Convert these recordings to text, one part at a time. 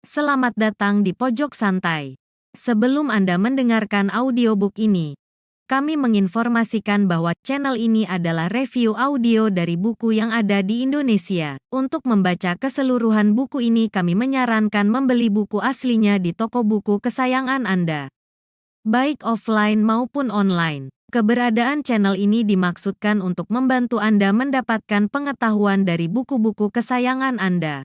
Selamat datang di Pojok Santai. Sebelum Anda mendengarkan audiobook ini, kami menginformasikan bahwa channel ini adalah review audio dari buku yang ada di Indonesia. Untuk membaca keseluruhan buku ini, kami menyarankan membeli buku aslinya di toko buku kesayangan Anda, baik offline maupun online. Keberadaan channel ini dimaksudkan untuk membantu Anda mendapatkan pengetahuan dari buku-buku kesayangan Anda.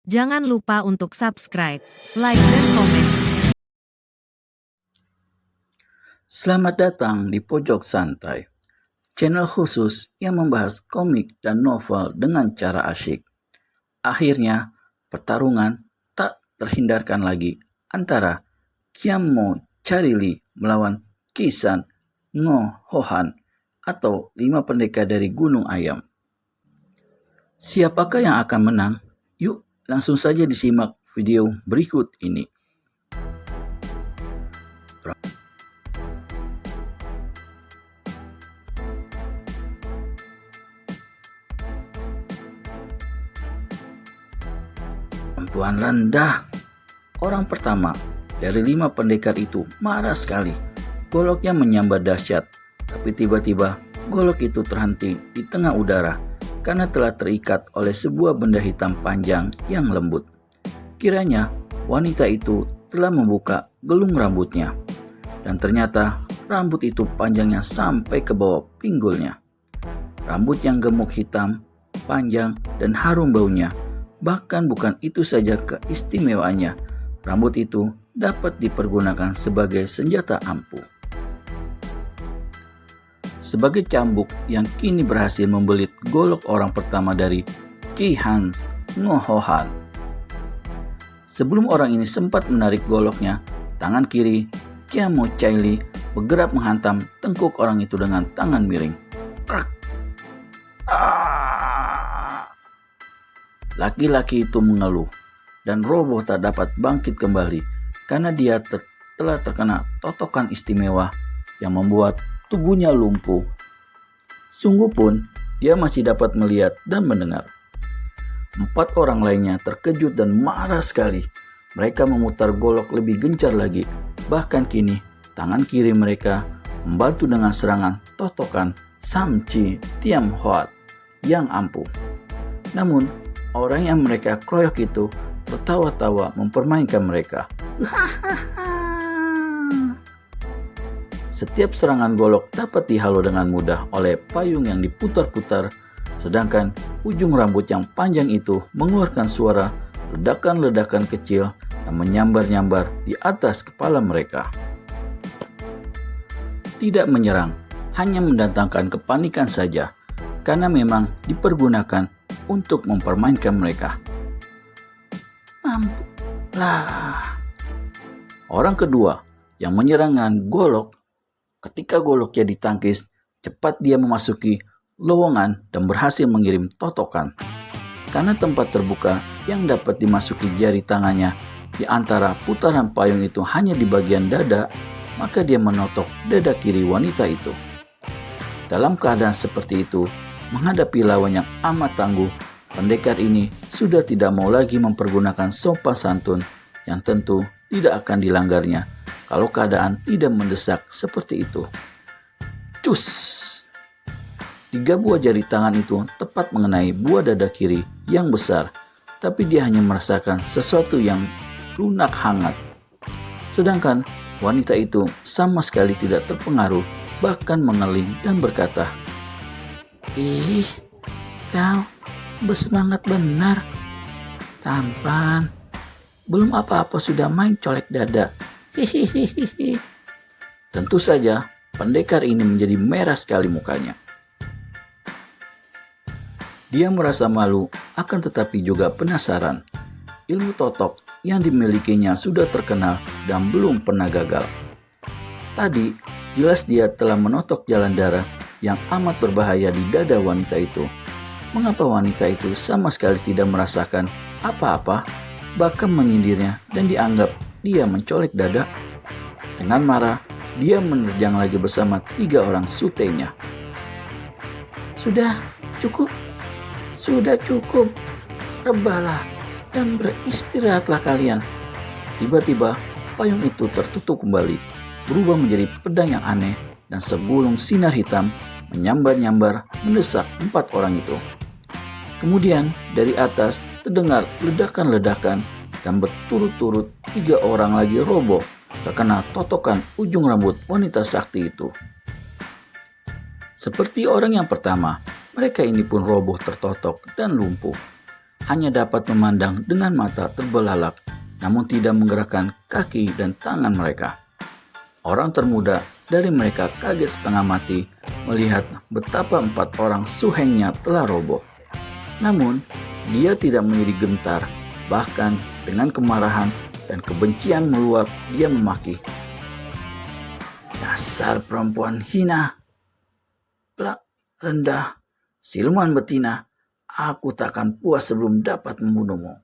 Jangan lupa untuk subscribe, like, dan komen. Selamat datang di Pojok Santai, channel khusus yang membahas komik dan novel dengan cara asyik. Akhirnya, pertarungan tak terhindarkan lagi antara Kiammo Charili melawan Kisan Ngo Hohan atau 5 pendekar dari Gunung Ayam. Siapakah yang akan menang? Yuk, langsung saja disimak video berikut ini. Perempuan rendah. Orang pertama dari 5 pendekar itu marah sekali. Goloknya menyambar dahsyat, tapi tiba-tiba golok itu terhenti di tengah udara karena telah terikat oleh sebuah benda hitam panjang yang lembut. Kiranya wanita itu telah membuka gelung rambutnya, dan ternyata rambut itu panjangnya sampai ke bawah pinggulnya. Rambut yang gemuk hitam, panjang, dan harum baunya. Bahkan bukan itu saja keistimewaannya, rambut itu dapat dipergunakan sebagai senjata ampuh. Sebagai cambuk yang kini berhasil membelit golok orang pertama dari Kisan Ngo Hohan. Sebelum orang ini sempat menarik goloknya, tangan kiri Kiammo Charili bergerak menghantam tengkuk orang itu dengan tangan miring. Krak! Laki-laki itu mengeluh dan roboh tak dapat bangkit kembali karena dia telah terkena totokan istimewa yang membuat tubuhnya lumpuh. Sungguh pun dia masih dapat melihat dan mendengar. 4 orang lainnya terkejut dan marah sekali. Mereka memutar golok lebih gencar lagi. Bahkan kini tangan kiri mereka membantu dengan serangan totokan Samchi Tiam Hoat yang ampuh. Namun orang yang mereka keroyok itu tertawa-tawa mempermainkan mereka. Setiap serangan golok dapat dihalau dengan mudah oleh payung yang diputar-putar, sedangkan ujung rambut yang panjang itu mengeluarkan suara ledakan-ledakan kecil yang menyambar-nyambar di atas kepala mereka. Tidak menyerang, hanya mendatangkan kepanikan saja, karena memang dipergunakan untuk mempermainkan mereka. Mampuslah. Orang kedua yang menyerang dengan golok, ketika goloknya ditangkis, cepat dia memasuki lowongan dan berhasil mengirim totokan. Karena tempat terbuka yang dapat dimasuki jari tangannya di antara putaran payung itu hanya di bagian dada, maka dia menotok dada kiri wanita itu. Dalam keadaan seperti itu, menghadapi lawan yang amat tangguh, pendekar ini sudah tidak mau lagi mempergunakan sopan santun yang tentu tidak akan dilanggarnya kalau keadaan tidak mendesak seperti itu. Cus! 3 buah jari tangan itu tepat mengenai buah dada kiri yang besar, tapi dia hanya merasakan sesuatu yang lunak hangat. Sedangkan wanita itu sama sekali tidak terpengaruh, bahkan mengeling dan berkata, "Ih, kau bersemangat benar. Tampan. Belum apa-apa sudah main colek dada. Hihihihi." Tentu saja pendekar ini menjadi merah sekali mukanya. Dia merasa malu, akan tetapi juga penasaran. Ilmu totok yang dimilikinya sudah terkenal dan belum pernah gagal. Tadi jelas dia telah menotok jalan darah yang amat berbahaya di dada wanita itu. Mengapa wanita itu sama sekali tidak merasakan apa-apa, bahkan menyindirnya dan dianggap dia mencolek dada? Dengan marah, dia menerjang lagi bersama 3 orang sutenya. Sudah cukup, rebahlah. dan beristirahatlah kalian." Tiba-tiba payung itu tertutup kembali, berubah menjadi pedang yang aneh, dan segulung sinar hitam menyambar-nyambar mendesak 4 orang itu. Kemudian dari atas terdengar ledakan-ledakan, dan berturut-turut 3 orang lagi roboh terkena totokan ujung rambut wanita sakti itu. Seperti orang yang pertama, mereka ini pun roboh tertotok dan lumpuh. Hanya dapat memandang dengan mata terbelalak, namun tidak menggerakkan kaki dan tangan mereka. Orang termuda dari mereka kaget setengah mati melihat betapa 4 orang suhengnya telah roboh. Namun, dia tidak menjadi gentar, bahkan dengan kemarahan dan kebencian meluap dia memaki, "Dasar perempuan hina, plak rendah, siluman betina, aku takkan puas sebelum dapat membunuhmu."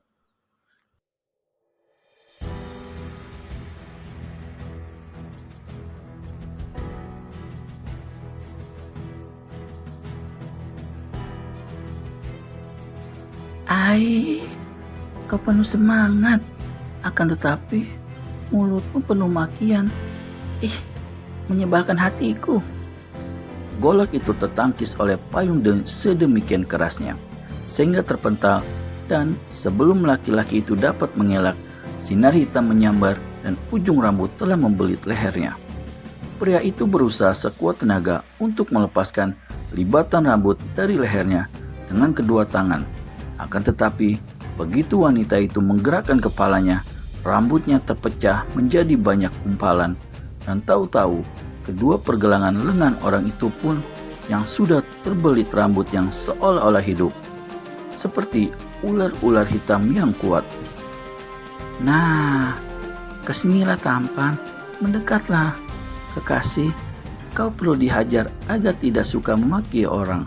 "Ai, kau penuh semangat, akan tetapi mulutmu penuh makian. Menyebalkan hatiku." Golok itu tertangkis oleh payung sedemikian kerasnya, sehingga terpental, dan sebelum laki-laki itu dapat mengelak, sinar hitam menyambar dan ujung rambut telah membelit lehernya. Pria itu berusaha sekuat tenaga untuk melepaskan libatan rambut dari lehernya dengan kedua tangan. Akan tetapi, begitu wanita itu menggerakkan kepalanya, rambutnya terpecah menjadi banyak kumpalan, dan tahu-tahu kedua pergelangan lengan orang itu pun yang sudah terbelit rambut yang seolah-olah hidup, seperti ular-ular hitam yang kuat. "Nah, kesinilah tampan, mendekatlah, kekasih, kau perlu dihajar agar tidak suka memaki orang."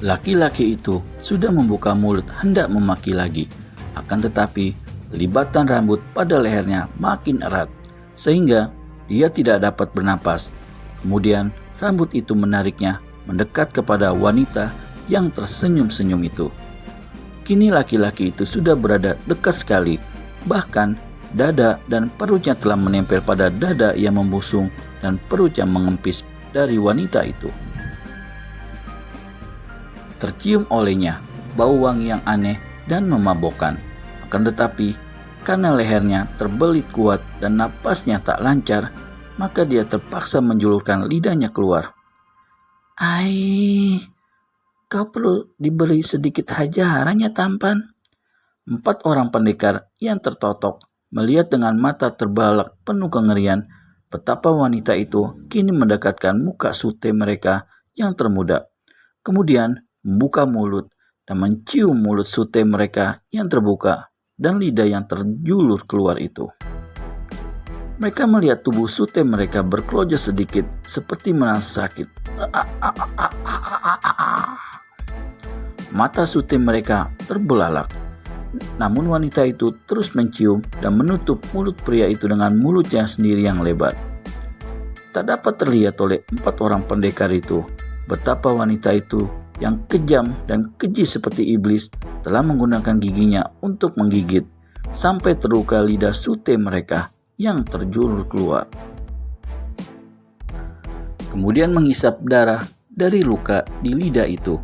Laki-laki itu sudah membuka mulut hendak memaki lagi, akan tetapi libatan rambut pada lehernya makin erat, sehingga dia tidak dapat bernapas. Kemudian rambut itu menariknya mendekat kepada wanita yang tersenyum-senyum itu. Kini laki-laki itu sudah berada dekat sekali, bahkan dada dan perutnya telah menempel pada dada yang membusung dan perut yang mengempis dari wanita itu. Tercium olehnya bau wangi yang aneh dan memabokkan. Akan tetapi, karena lehernya terbelit kuat dan napasnya tak lancar, maka dia terpaksa menjulurkan lidahnya keluar. "Ai, kau perlu diberi sedikit hajaran ya tampan." 4 orang pendekar yang tertotok melihat dengan mata terbelalak penuh kengerian betapa wanita itu kini mendekatkan muka sute mereka yang termuda. Kemudian membuka mulut dan mencium mulut sute mereka yang terbuka dan lidah yang terjulur keluar itu. Mereka melihat tubuh sute mereka berkeloja sedikit seperti merasa sakit. Mata sute mereka terbelalak. Namun wanita itu terus mencium dan menutup mulut pria itu dengan mulutnya sendiri yang lebar. Tak dapat terlihat oleh 4 orang pendekar itu betapa wanita itu yang kejam dan keji seperti iblis telah menggunakan giginya untuk menggigit sampai terluka lidah sute mereka yang terjulur keluar. Kemudian menghisap darah dari luka di lidah itu.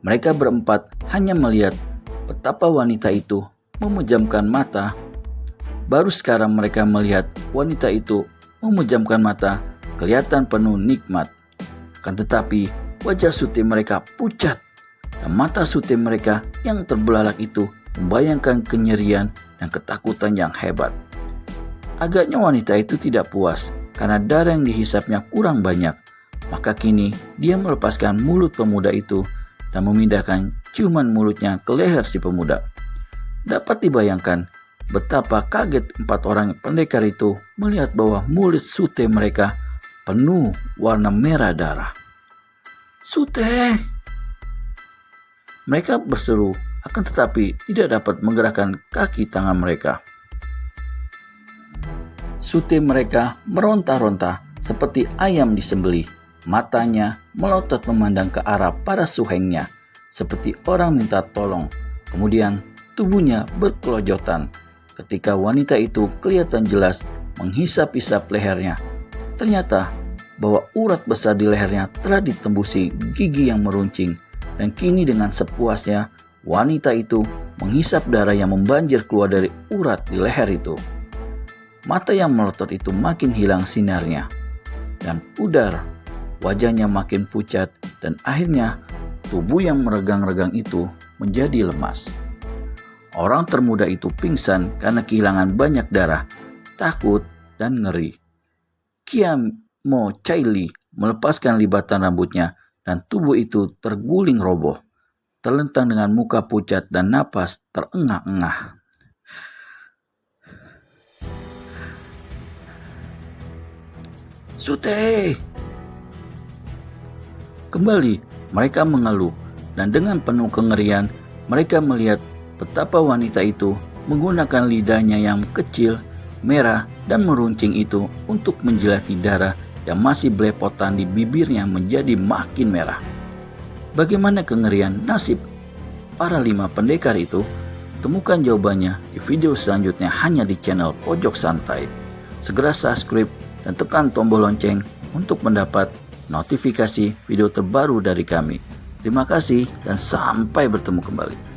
Mereka berempat hanya melihat betapa wanita itu memejamkan mata. Baru sekarang mereka melihat wanita itu memejamkan mata, kelihatan penuh nikmat. Akan tetapi wajah sute mereka pucat, dan mata sute mereka yang terbelalak itu membayangkan kenyerian dan ketakutan yang hebat. Agaknya wanita itu tidak puas karena darah yang dihisapnya kurang banyak. Maka kini dia melepaskan mulut pemuda itu dan memindahkan ciuman mulutnya ke leher si pemuda. Dapat dibayangkan betapa kaget 4 orang pendekar itu melihat bahwa mulut sute mereka penuh warna merah darah. "Sute!" Mereka berseru, akan tetapi tidak dapat menggerakkan kaki tangan mereka. Sute mereka meronta-ronta seperti ayam disembelih. Matanya melotot memandang ke arah para suhengnya, seperti orang minta tolong. Kemudian tubuhnya berkelojotan. Ketika wanita itu kelihatan jelas menghisap-hisap lehernya, ternyata bahwa urat besar di lehernya telah ditembusi gigi yang meruncing, dan kini dengan sepuasnya wanita itu menghisap darah yang membanjir keluar dari urat di leher itu. Mata yang melotot itu makin hilang sinarnya, dan pudar, wajahnya makin pucat, dan akhirnya tubuh yang meregang-regang itu menjadi lemas. Orang termuda itu pingsan karena kehilangan banyak darah, takut, dan ngeri. Mo Chaili melepaskan libatan rambutnya dan tubuh itu terguling roboh, terlentang dengan muka pucat dan napas terengah-engah. Sute! Kembali mereka mengeluh, dan dengan penuh kengerian mereka melihat betapa wanita itu menggunakan lidahnya yang kecil, merah, dan meruncing itu untuk menjilati darah yang masih belepotan di bibirnya menjadi makin merah. Bagaimana kengerian nasib para 5 pendekar itu? Temukan jawabannya di video selanjutnya hanya di channel Pojok Santai. Segera subscribe dan tekan tombol lonceng untuk mendapat notifikasi video terbaru dari kami. Terima kasih dan sampai bertemu kembali.